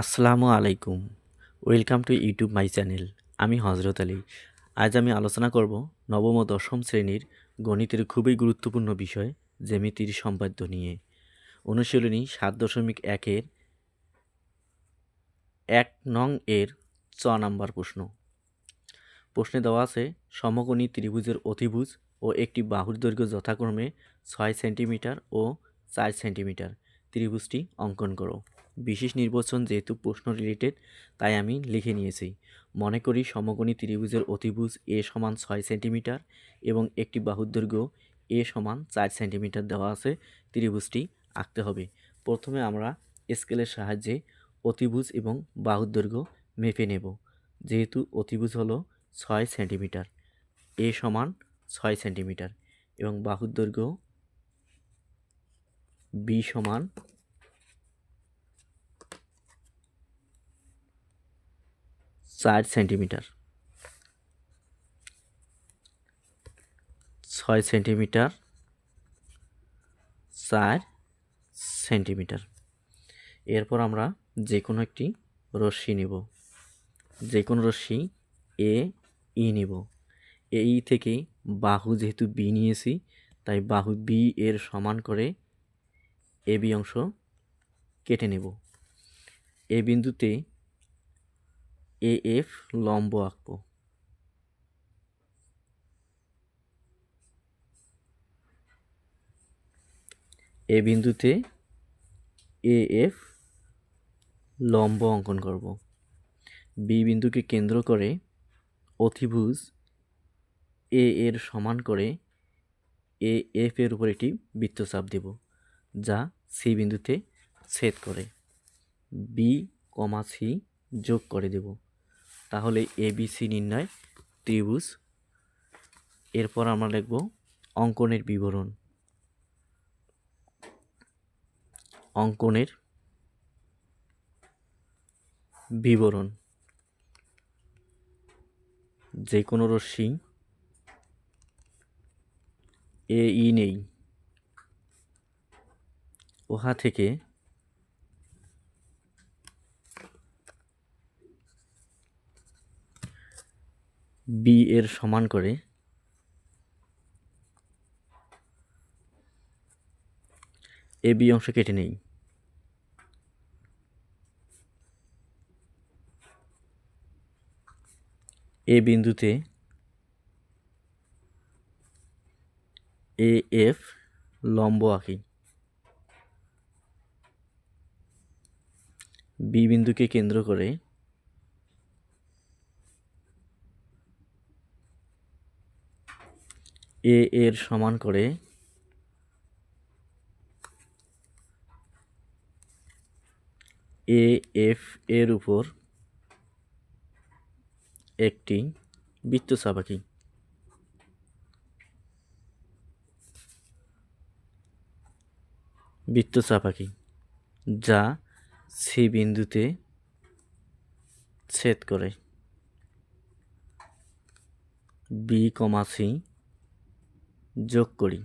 আসসালামু আলাইকুম। Welcome to YouTube my channel. আমি হজরত আলী। আজ আমি আলোচনা করব নবম ও দশম শ্রেণীর গণিতের খুবই গুরুত্বপূর্ণ বিষয় জ্যামিতির সম্পাদ্য নিয়ে। অনুশীলনী ৭.১-এর ১ নং এর চ নাম্বার প্রশ্ন। প্রশ্নে দেওয়া আছে সমকোণী ত্রিভুজের অতিভুজ ও একটি বাহুর দৈর্ঘ্য যথাক্রমে ৬ সেন্টিমিটার ও ৪ সেন্টিমিটার। ত্রিভুজটি অঙ্কন করো। বিশেষ নির্বাচন যেহেতু প্রশ্ন রিলেটেড তাই আমি লিখে নিয়েছি। মনে করি সমকোণী ত্রিভুজের অতিভুজ এ সমান ৬ সেন্টিমিটার এবং একটি বাহুর দৈর্ঘ্য এ সমান ৪ সেন্টিমিটার দেওয়া আছে। ত্রিভুজটি আঁকতে হবে। প্রথমে আমরা স্কেলের সাহায্যে অতিভুজ এবং বাহুর দৈর্ঘ্য মেপে নেব। যেহেতু অতিভুজ হলো ৬ সেন্টিমিটার, এ সমান ৬ সেন্টিমিটার এবং বাহুর দৈর্ঘ্য বি সমান ৪ সেন্টিমিটার। ৬ centimetre, ৪ centimetre. এরপর আমরা যে কোনো একটি রশ্মি নেব। যে কোনো রশ্মি এ ই নেব। এই থেকে বাহু যেহেতু বি নিয়েছি তাই বাহু বি এর সমান করে এ বি অংশ কেটে নেব। এ বিন্দুতে এ এফ লম্ব আঁকবো। এ বিন্দুতে এ এফ লম্ব অঙ্কন করব। বি বিন্দুকে কেন্দ্র করে অতিভুজ এ এর সমান করে এ এফ এর উপর একটি বৃত্তচাপ দেব যা সি বিন্দুতে ছেদ করে। বি কমা সি যোগ করে দেব, তাহলে এ বি সি নির্ণয় ত্রিভুজ। এরপর আমরা লিখব অঙ্কনের বিবরণ। অঙ্কনের বিবরণ যে কোনো রশ্মি এ ই নেই, উহা থেকে বি এর সমান করে এ বি অংশ কেটে নেই। এ বিন্দুতে এ এফ লম্ব আঁকি। বি বিন্দুকে কেন্দ্র করে এ এর সমান করে এ এফ এর উপর একটি বৃত্তচাপ আঁকি। বৃত্তচাপ আঁকি যা সি বিন্দুতে ছেদ করে। বি কমা সি যোগ করি,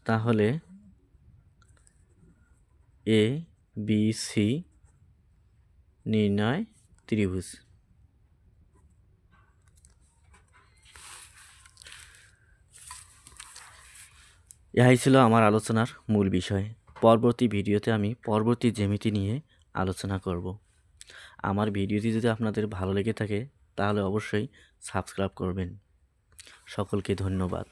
তাহলে এ বি সি নির্ণয় ত্রিভুজ। ইহাই ছিল আমার আলোচনার মূল বিষয়। পরবর্তী ভিডিওতে আমি পরবর্তী জ্যামিতি নিয়ে আলোচনা করব। আমার ভিডিওটি যদি আপনাদের ভালো লেগে থাকে তাহলে অবশ্যই সাবস্ক্রাইব করবেন। সকলকে ধন্যবাদ।